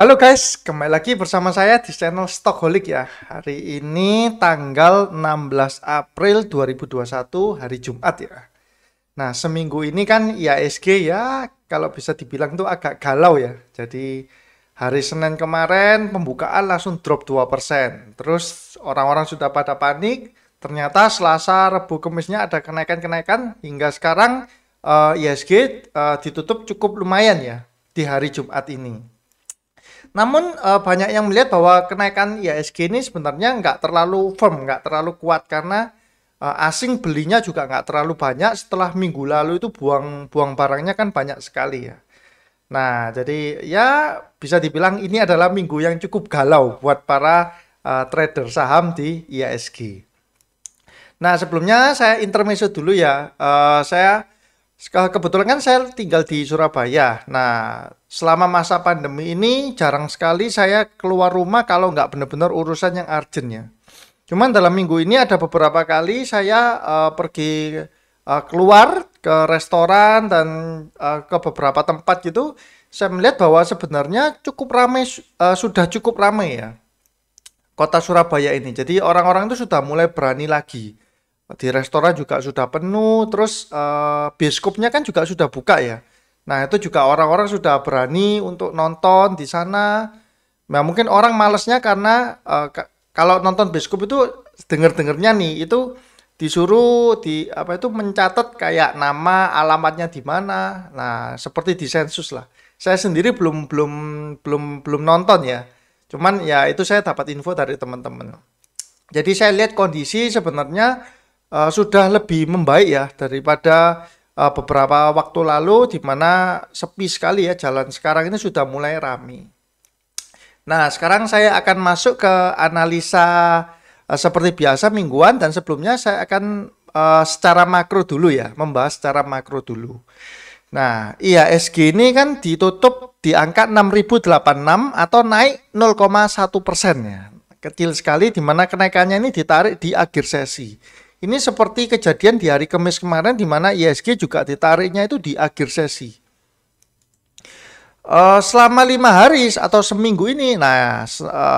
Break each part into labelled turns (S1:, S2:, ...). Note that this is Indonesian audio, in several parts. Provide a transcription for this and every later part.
S1: Halo guys, kembali lagi bersama saya di channel Stockholik ya. Hari ini tanggal 16 April 2021, hari Jumat ya. Nah, seminggu ini kan IHSG ya, kalau bisa dibilang tuh agak galau ya. Jadi hari Senin kemarin pembukaan langsung drop 2%. Terus orang-orang sudah pada panik, ternyata Selasa, Rabu, Kamisnya ada kenaikan-kenaikan hingga sekarang IHSG ditutup cukup lumayan ya di hari Jumat ini. Namun banyak yang melihat bahwa kenaikan IHSG ini sebenarnya nggak terlalu firm, nggak terlalu kuat karena asing belinya juga nggak terlalu banyak setelah minggu lalu itu buang barangnya kan banyak sekali ya. Nah, jadi ya bisa dibilang ini adalah minggu yang cukup galau buat para trader saham di IHSG. Nah, sebelumnya saya intermezzo dulu ya. Saya kebetulan kan saya tinggal di Surabaya. Nah, selama masa pandemi ini jarang sekali saya keluar rumah kalau nggak benar-benar urusan yang urgent ya. Cuman dalam minggu ini ada beberapa kali saya pergi keluar ke restoran dan ke beberapa tempat gitu. Saya melihat bahwa sebenarnya cukup ramai, sudah cukup ramai ya kota Surabaya ini. Jadi orang-orang itu sudah mulai berani lagi. Di restoran juga sudah penuh, terus bioskopnya kan juga sudah buka ya. Nah, itu juga orang-orang sudah berani untuk nonton di sana. Nah, mungkin orang malesnya karena kalau nonton bioskop itu denger-dengernya nih, itu disuruh di apa itu mencatat kayak nama, alamatnya di mana. Nah, seperti di sensus lah. Saya sendiri belum nonton ya. Cuman ya itu saya dapat info dari teman-teman. Jadi saya lihat kondisi sebenarnya sudah lebih membaik ya daripada beberapa waktu lalu di mana sepi sekali ya jalan sekarang ini sudah mulai ramai. Nah, sekarang saya akan masuk ke analisa seperti biasa mingguan dan sebelumnya saya akan secara makro dulu ya, membahas secara makro dulu. Nah, IHSG ini kan ditutup di angka 6.086 atau naik 0,1% ya. Kecil sekali di mana kenaikannya ini ditarik di akhir sesi. Ini seperti kejadian di hari Kamis kemarin di mana IHSG juga ditariknya itu di akhir sesi. Selama 5 hari atau seminggu ini, nah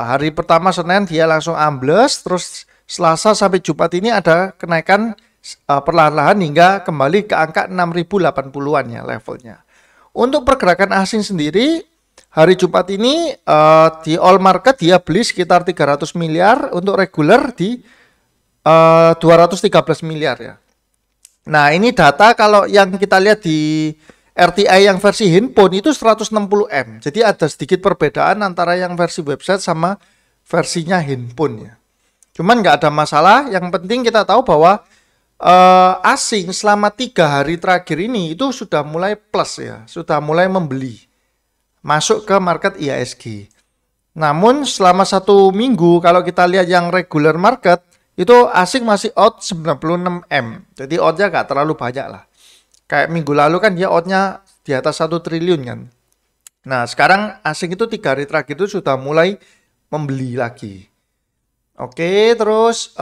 S1: hari pertama Senin dia langsung ambles, terus Selasa sampai Jumat ini ada kenaikan perlahan-lahan hingga kembali ke angka 6.080-an ya levelnya. Untuk pergerakan asing sendiri, hari Jumat ini di all market dia beli sekitar 300 miliar, untuk reguler di 213 miliar ya. Nah, ini data kalau yang kita lihat di RTI yang versi handphone itu 160M. Jadi ada sedikit perbedaan antara yang versi website sama versinya handphone ya. Cuman nggak ada masalah. Yang penting kita tahu bahwa asing selama 3 hari terakhir ini itu sudah mulai plus ya, sudah mulai membeli masuk ke market IHSG. Namun selama 1 minggu kalau kita lihat yang regular market itu asing masih out 96M. Jadi outnya nggak terlalu banyak lah. Kayak minggu lalu kan dia outnya di atas 1 triliun kan. Nah, sekarang asing itu 3 hari terakhir itu sudah mulai membeli lagi. Oke, terus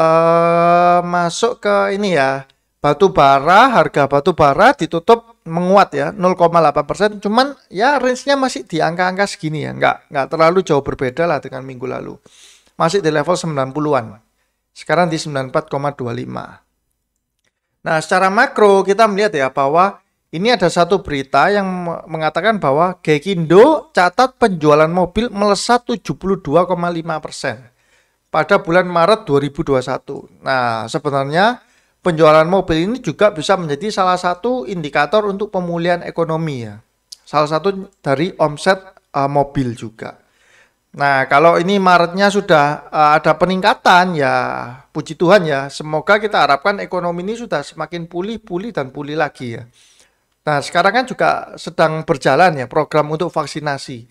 S1: masuk ke ini ya. Batu bara, harga batu bara ditutup menguat ya, 0,8%. Cuman ya range-nya masih di angka-angka segini ya. Nggak terlalu jauh berbeda lah dengan minggu lalu. Masih di level 90-an. Sekarang di 94,25. Nah, secara makro kita melihat ya bahwa ini ada satu berita yang mengatakan bahwa Gaikindo catat penjualan mobil melesat 72,5% pada bulan Maret 2021. Nah, sebenarnya penjualan mobil ini juga bisa menjadi salah satu indikator untuk pemulihan ekonomi ya. Salah satu dari omset mobil juga. Nah, kalau ini Maretnya sudah ada peningkatan ya, puji Tuhan ya. Semoga kita harapkan ekonomi ini sudah semakin pulih dan pulih lagi ya. Nah, sekarang kan juga sedang berjalan ya program untuk vaksinasi.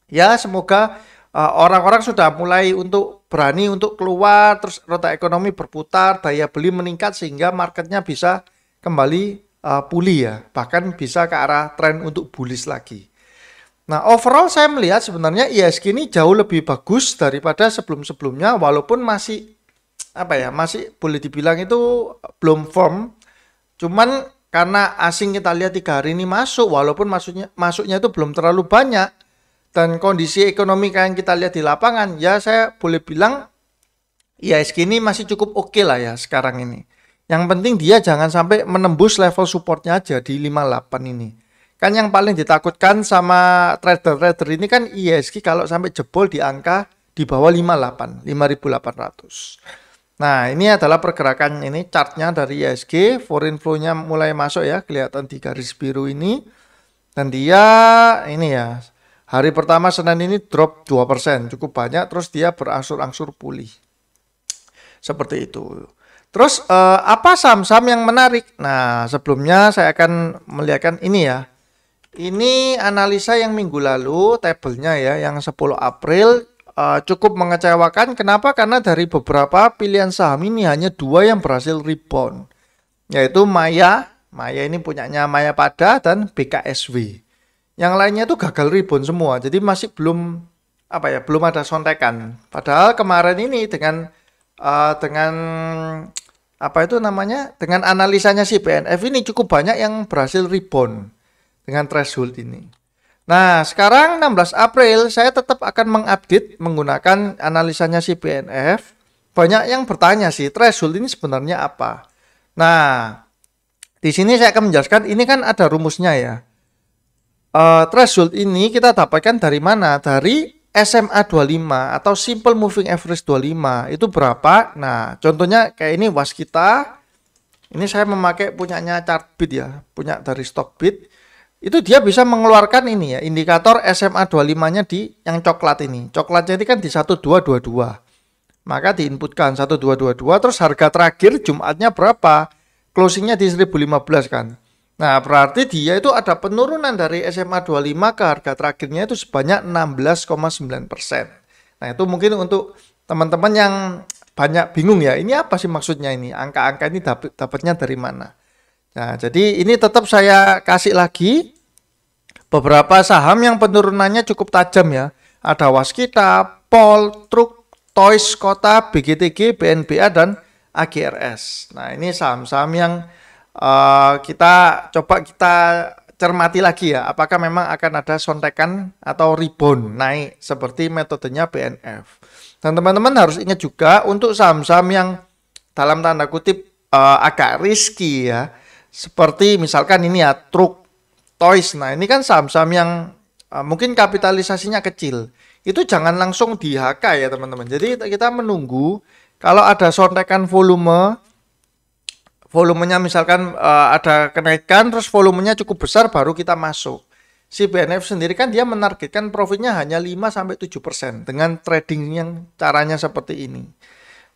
S1: Ya, semoga orang-orang sudah mulai untuk berani untuk keluar, terus roda ekonomi berputar, daya beli meningkat sehingga marketnya bisa kembali pulih ya. Bahkan bisa ke arah tren untuk bullish lagi. Nah, overall saya melihat sebenarnya IHSG ini jauh lebih bagus daripada sebelum-sebelumnya, walaupun masih masih boleh dibilang itu belum firm. Cuman karena asing kita lihat 3 hari ini masuk, walaupun masuknya itu belum terlalu banyak. dan kondisi ekonomi kayak yang kita lihat di lapangan, ya saya boleh bilang IHSG ini masih cukup oke lah ya sekarang ini. Yang penting dia jangan sampai menembus level supportnya aja di 58 ini. Kan yang paling ditakutkan sama trader-trader ini kan IHSG kalau sampai jebol di angka di bawah 58, 5.800. Nah, ini adalah pergerakan ini chartnya dari IHSG, foreign flow-nya mulai masuk ya, kelihatan di garis biru ini. Dan dia ini ya, hari pertama Senin ini drop 2%, cukup banyak, terus dia berangsur-angsur pulih. Seperti itu. Terus apa saham-saham yang menarik? Nah, sebelumnya saya akan melihatkan ini ya. Ini analisa yang minggu lalu, tabelnya ya, yang 10 April. Cukup mengecewakan. Kenapa? Karena dari beberapa pilihan saham ini hanya 2 yang berhasil rebound, yaitu Maya ini punyanya Maya Pada dan BKSW. Yang lainnya tuh gagal rebound semua. Jadi masih belum belum ada sontekan. Padahal kemarin ini dengan dengan analisanya si BNF ini cukup banyak yang berhasil rebound dengan threshold ini. Nah, sekarang 16 April saya tetap akan mengupdate menggunakan analisanya si BNF. Banyak yang bertanya sih, threshold ini sebenarnya apa? Nah, di sini saya akan menjelaskan, ini kan ada rumusnya ya. Threshold ini kita dapatkan dari mana? Dari SMA 25 atau Simple Moving Average 25. Itu berapa? Nah, contohnya kayak ini Waskita. Ini saya memakai punyanya Chartbeat ya, punya dari Stockbit. Itu dia bisa mengeluarkan ini ya, indikator SMA 25-nya di yang coklat ini. Coklatnya ini kan di 1222. Maka diinputkan 1222, terus harga terakhir Jumatnya berapa? Closingnya di 1015 kan. Nah, berarti dia itu ada penurunan dari SMA 25 ke harga terakhirnya itu sebanyak 16,9%. Nah, itu mungkin untuk teman-teman yang banyak bingung ya, ini apa sih maksudnya ini? Angka-angka ini dapatnya dari mana? Nah, jadi ini tetap saya kasih lagi beberapa saham yang penurunannya cukup tajam ya. Ada Waskita, Pol, Truk, Toys, Kota, BGTG, BNBA, dan AGRS. Nah, ini saham-saham yang kita cermati lagi ya. Apakah memang akan ada sontekan atau rebound naik seperti metodenya BNF. Dan teman-teman harus ingat juga untuk saham-saham yang dalam tanda kutip agak risky ya. Seperti misalkan ini ya Truk, Toys. Nah, ini kan saham-saham yang mungkin kapitalisasinya kecil. Itu jangan langsung di HK ya teman-teman. Jadi kita menunggu kalau ada sontekan volumenya misalkan ada kenaikan terus volumenya cukup besar baru kita masuk. Si BNF sendiri kan dia menargetkan profitnya hanya 5-7% dengan trading yang caranya seperti ini.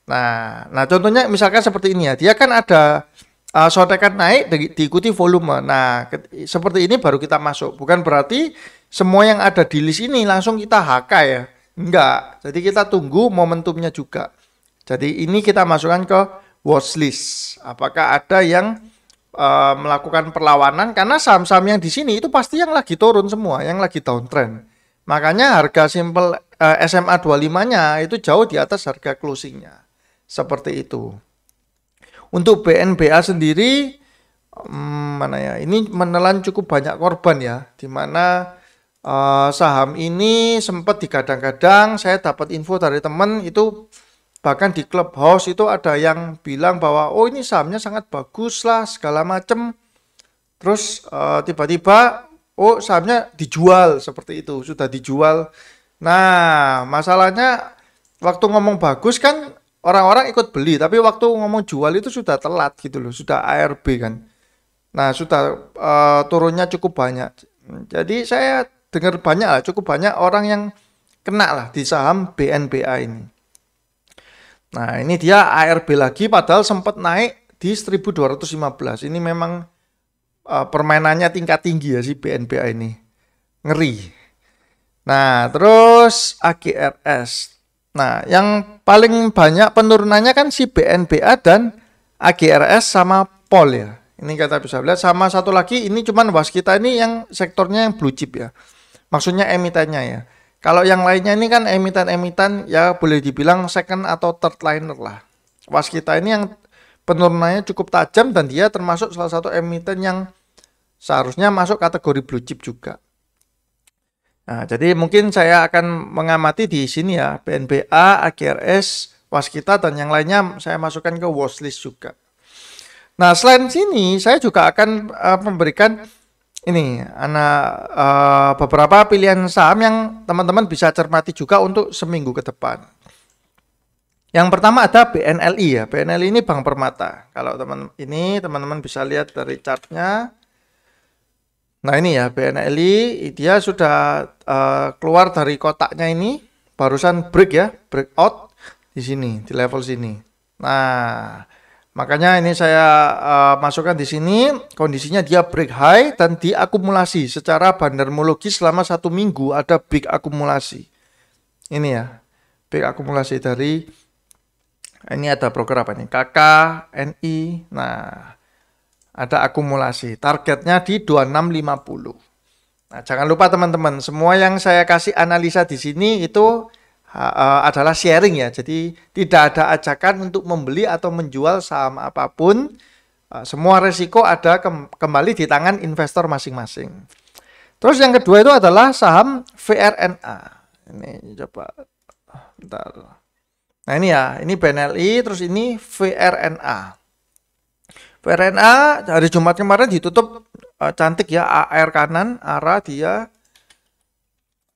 S1: Nah contohnya misalkan seperti ini ya. Dia kan ada sontekan naik diikuti volume. Nah, seperti ini baru kita masuk. Bukan berarti semua yang ada di list ini langsung kita HK ya. Enggak. Jadi kita tunggu momentumnya juga. Jadi ini kita masukkan ke watchlist. Apakah ada yang melakukan perlawanan? Karena saham-saham yang di sini itu pasti yang lagi turun semua, yang lagi downtrend. Makanya harga simple SMA 25-nya itu jauh di atas harga closingnya. Seperti itu. Untuk BNBA sendiri mana ya? Ini menelan cukup banyak korban ya, di mana saham ini sempat digadang-gadang. Saya dapat info dari teman itu bahkan di Clubhouse itu ada yang bilang bahwa oh ini sahamnya sangat bagus lah segala macem. Terus tiba-tiba oh sahamnya dijual seperti itu, sudah dijual. Nah, masalahnya waktu ngomong bagus kan orang-orang ikut beli, tapi waktu ngomong jual itu sudah telat gitu loh, sudah ARB kan. Nah, sudah turunnya cukup banyak. Jadi saya dengar banyak lah, cukup banyak orang yang kena lah di saham BNBA ini. Nah, ini dia ARB lagi padahal sempat naik di 1215. Ini memang permainannya tingkat tinggi ya si BNBA ini. Ngeri. Nah, terus AGRS. Nah, yang paling banyak penurunannya kan si BNBA dan AGRS sama Pol ya. Ini kita bisa lihat sama satu lagi ini cuman Waskita ini yang sektornya yang blue chip ya. Maksudnya emitennya ya. Kalau yang lainnya ini kan emiten-emiten ya boleh dibilang second atau third liner lah. Waskita ini yang penurunannya cukup tajam dan dia termasuk salah satu emiten yang seharusnya masuk kategori blue chip juga. Nah, jadi mungkin saya akan mengamati di sini ya, BNBA, AGRS, Waskita, dan yang lainnya saya masukkan ke watchlist juga. Nah, selain sini, saya juga akan memberikan ini beberapa pilihan saham yang teman-teman bisa cermati juga untuk seminggu ke depan. Yang pertama ada BNLI ya, BNLI ini Bank Permata. Kalau teman-teman bisa lihat dari chartnya. Nah ini ya BNLI, dia sudah keluar dari kotaknya ini, barusan breakout di sini, di level sini. Nah, makanya ini saya masukkan di sini, kondisinya dia break high dan diakumulasi secara bandarmologi selama 1 minggu ada big akumulasi. Ini ya, big akumulasi dari, ini ada broker apa nih, KK, NI, nah ada akumulasi, targetnya di 2650. Nah, jangan lupa teman-teman, semua yang saya kasih analisa di sini itu adalah sharing ya. Jadi tidak ada ajakan untuk membeli atau menjual saham apapun. Semua resiko ada kembali di tangan investor masing-masing. Terus yang kedua itu adalah saham VRNA. Ini coba bentar. Nah ini ya, ini BNLI, terus ini VRNA. VRNA hari Jumat kemarin ditutup cantik ya, AR kanan, arah dia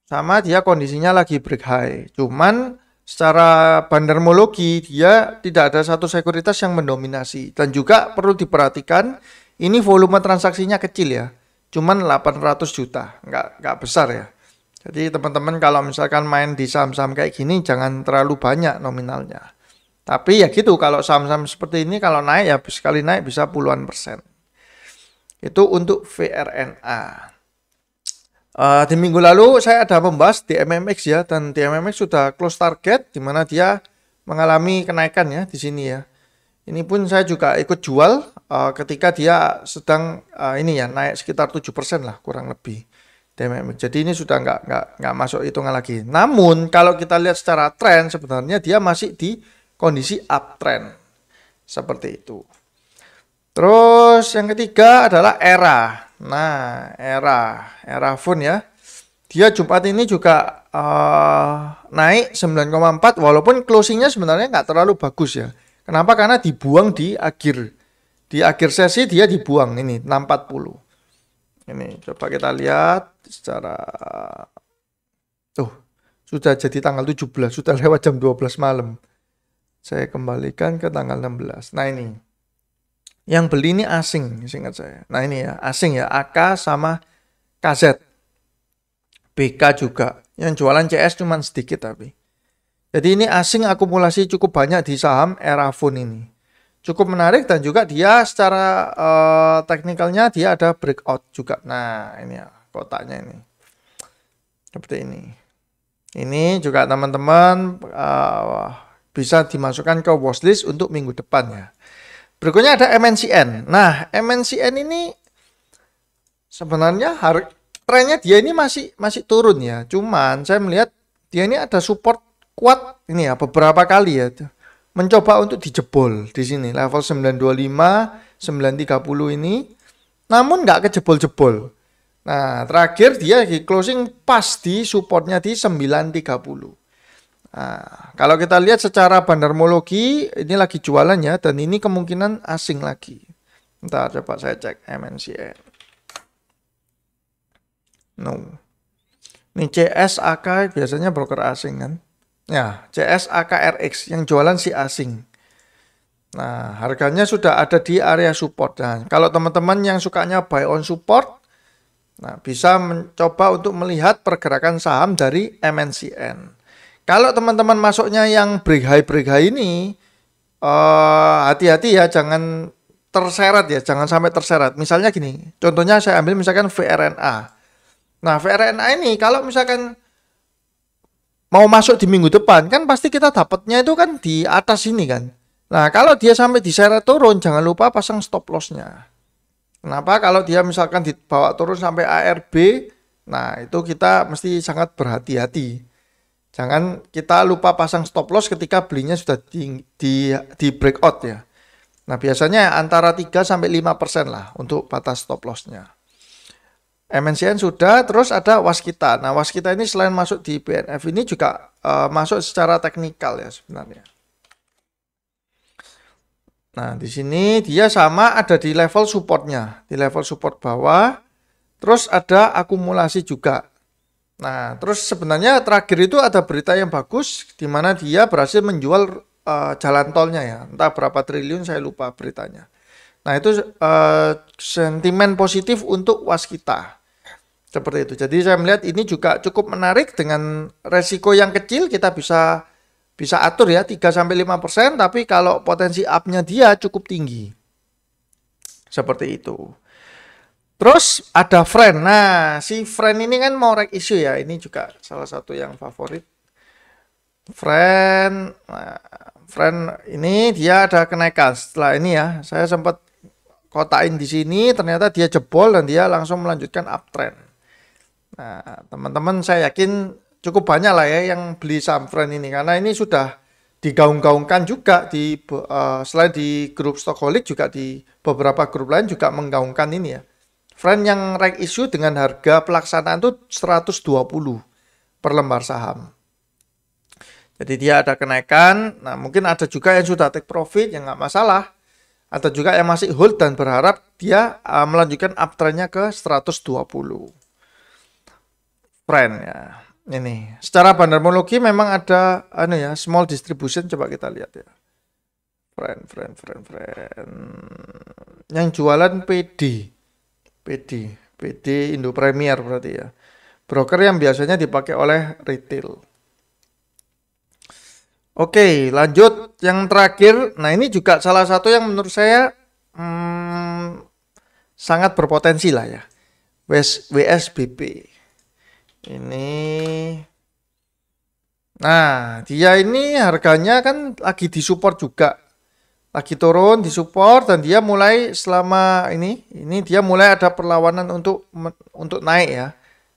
S1: sama dia kondisinya lagi break high. Cuman secara bandarmologi dia tidak ada satu sekuritas yang mendominasi. Dan juga perlu diperhatikan ini volume transaksinya kecil ya. Cuman 800 juta, nggak besar ya. Jadi teman-teman kalau misalkan main di saham-saham kayak gini jangan terlalu banyak nominalnya. Tapi ya gitu, kalau saham-saham seperti ini kalau naik ya sekali naik bisa puluhan persen. Itu untuk VRNA. Di minggu lalu saya ada membahas di MMX ya, dan di MMX sudah close target di mana dia mengalami kenaikan ya di sini ya. Ini pun saya juga ikut jual ketika dia sedang ini ya naik sekitar 7% lah kurang lebih. Jadi ini sudah nggak masuk hitungan lagi. Namun kalau kita lihat secara tren sebenarnya dia masih di kondisi uptrend seperti itu. Terus yang ketiga adalah ERA. Nah, ERA Fund ya. Dia Jumat ini juga naik 9,4 walaupun closingnya sebenarnya nggak terlalu bagus ya. Kenapa? Karena dibuang di akhir sesi dia dibuang ini 640. Ini coba kita lihat secara sudah jadi tanggal 17, sudah lewat jam 12 malam. Saya kembalikan ke tanggal 16. Nah ini. Yang beli ini asing, seingat saya. Nah ini ya, asing ya. AK sama KZ. BK juga. Yang jualan CS cuma sedikit tapi. Jadi ini asing akumulasi cukup banyak di saham ERA Fund ini. Cukup menarik dan juga dia secara teknikalnya dia ada breakout juga. Nah ini ya kotaknya ini. Seperti ini. Ini juga teman-teman bisa dimasukkan ke watchlist untuk minggu depan ya. Berikutnya ada MNCN. Nah MNCN ini sebenarnya trennya dia ini masih turun ya. Cuman saya melihat dia ini ada support kuat ini ya beberapa kali ya. Mencoba untuk dijebol di sini level 925, 930 ini, namun nggak kejebol-jebol. Nah terakhir dia di closing pas di supportnya di 930. Nah, kalau kita lihat secara bandarmologi ini lagi jualan ya, dan ini kemungkinan asing lagi. Bentar coba saya cek MNCN. No. Ini CS AK biasanya broker asing kan. Ya, CS AKRX yang jualan si asing. Nah, harganya sudah ada di area support. Nah, kalau teman-teman yang sukanya buy on support, nah bisa mencoba untuk melihat pergerakan saham dari MNCN. Kalau teman-teman masuknya yang break high ini, hati-hati ya, jangan terseret ya, jangan sampai terseret. Misalnya gini, contohnya saya ambil misalkan VRNA. Nah, VRNA ini kalau misalkan mau masuk di minggu depan kan pasti kita dapatnya itu kan di atas ini kan. Nah kalau dia sampai diseret turun jangan lupa pasang stop lossnya. Kenapa? Kalau dia misalkan dibawa turun sampai ARB, nah itu kita mesti sangat berhati-hati. Jangan kita lupa pasang stop loss ketika belinya sudah di breakout ya. Nah biasanya antara 3-5% lah untuk batas stop lossnya. MNCN sudah, terus ada Waskita. Nah, Waskita ini selain masuk di BNF ini juga masuk secara teknikal ya sebenarnya. Nah, di sini dia sama ada di level supportnya, di level support bawah. Terus ada akumulasi juga. Nah, terus sebenarnya terakhir itu ada berita yang bagus di mana dia berhasil menjual jalan tolnya ya. Entah berapa triliun saya lupa beritanya. Nah, itu sentimen positif untuk Waskita. Seperti itu. Jadi saya melihat ini juga cukup menarik dengan resiko yang kecil kita bisa atur ya 3-5%, tapi kalau potensi up-nya dia cukup tinggi. Seperti itu. Terus ada Friend. Nah, si Friend ini kan mau reg issue ya. Ini juga salah satu yang favorit. Friend, nah, Friend ini dia ada kenaikan. Setelah ini ya, saya sempat kotain di sini, ternyata dia jebol dan dia langsung melanjutkan uptrend. Nah, teman-teman saya yakin cukup banyak lah ya yang beli saham Friend ini karena ini sudah digaung-gaungkan juga selain di grup Stockholder juga di beberapa grup lain juga menggaungkan ini ya. Friend yang reg issue dengan harga pelaksanaan itu 120 per lembar saham. Jadi dia ada kenaikan. Nah, mungkin ada juga yang sudah take profit yang nggak masalah. Ada juga yang masih hold dan berharap dia melanjutkan uptrendnya ke 120. Friend ya. Ini secara bandarmologi memang ada small distribution, coba kita lihat ya. Friend. Yang jualan PD Indo Premier berarti ya. Broker yang biasanya dipakai oleh retail. Oke, lanjut yang terakhir. Nah, ini juga salah satu yang menurut saya sangat berpotensi lah ya. WSBP. Ini. Nah, dia ini harganya kan lagi disupport juga. Lagi turun disupport dan dia mulai selama ini dia mulai ada perlawanan untuk naik ya.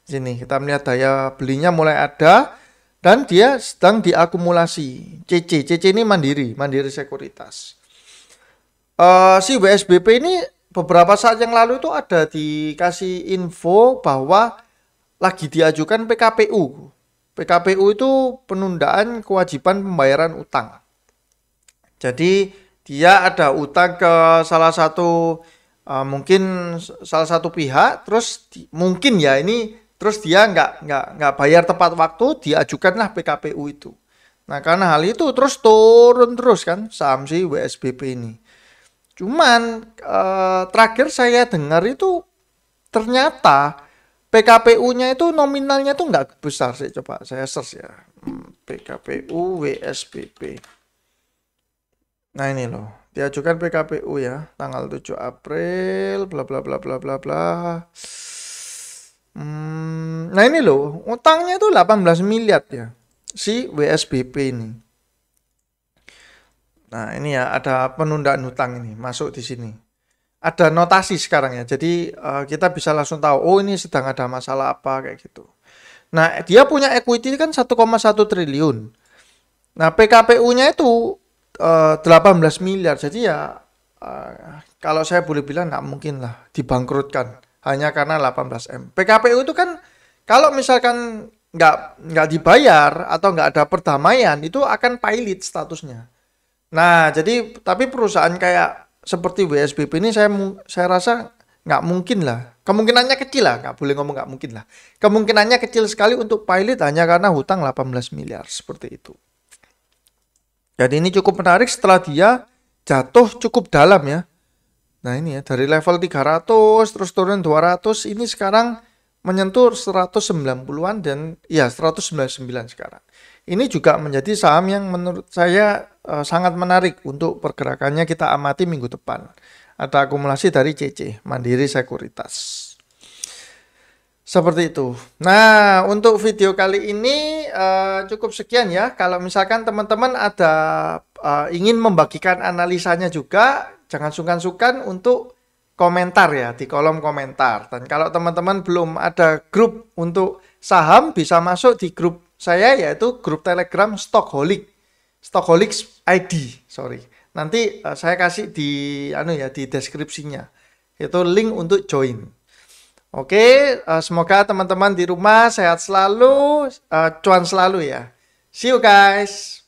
S1: Sini kita melihat daya belinya mulai ada dan dia sedang diakumulasi. CC ini mandiri sekuritas. Si WSBP ini beberapa saat yang lalu itu ada dikasih info bahwa lagi diajukan PKPU. PKPU itu penundaan kewajiban pembayaran utang. Jadi dia ada utang ke salah satu mungkin salah satu pihak, terus mungkin ya ini terus dia nggak bayar tepat waktu, diajukanlah PKPU itu. Nah, karena hal itu terus turun terus kan saham si WSBP ini. Cuman terakhir saya dengar itu ternyata PKPU-nya itu nominalnya tuh nggak besar sih. Coba saya search ya. PKPU WSBP. Nah, ini loh. Diajukan PKPU ya. Tanggal 7 April. Bla bla bla bla bla bla. Nah, ini loh. Utangnya itu 18 miliar ya. Si WSBP ini. Nah, ini ya ada penundaan hutang ini. Masuk di sini. Ada notasi sekarang ya. Jadi kita bisa langsung tahu, oh ini sedang ada masalah apa kayak gitu. Nah, dia punya equity kan 1,1 triliun. Nah, PKPU-nya itu 18 miliar. Jadi ya kalau saya boleh bilang nggak mungkin lah dibangkrutkan hanya karena 18 M. PKPU itu kan kalau misalkan nggak dibayar atau nggak ada perdamaian itu akan pilot statusnya. Nah, jadi tapi perusahaan kayak seperti WSBP ini saya rasa nggak mungkin lah. Kemungkinannya kecil lah, nggak boleh ngomong nggak mungkin lah. Kemungkinannya kecil sekali untuk pilot hanya karena hutang 18 miliar seperti itu. Jadi ini cukup menarik setelah dia jatuh cukup dalam ya. Nah, ini ya dari level 300 terus turun 200, ini sekarang menyentuh 190-an dan ya 199 sekarang. Ini juga menjadi saham yang menurut saya sangat menarik untuk pergerakannya kita amati minggu depan. Ada akumulasi dari CC, Mandiri Sekuritas. Seperti itu. Nah, untuk video kali ini cukup sekian ya. Kalau misalkan teman-teman ada ingin membagikan analisanya juga, jangan sungkan-sungkan untuk komentar ya di kolom komentar. Dan kalau teman-teman belum ada grup untuk saham, bisa masuk di grup saya yaitu grup Telegram Stockholder. Stockholder ID, sorry. Nanti saya kasih di di deskripsinya. Itu link untuk join. Oke, semoga teman-teman di rumah sehat selalu, cuan selalu ya. See you guys.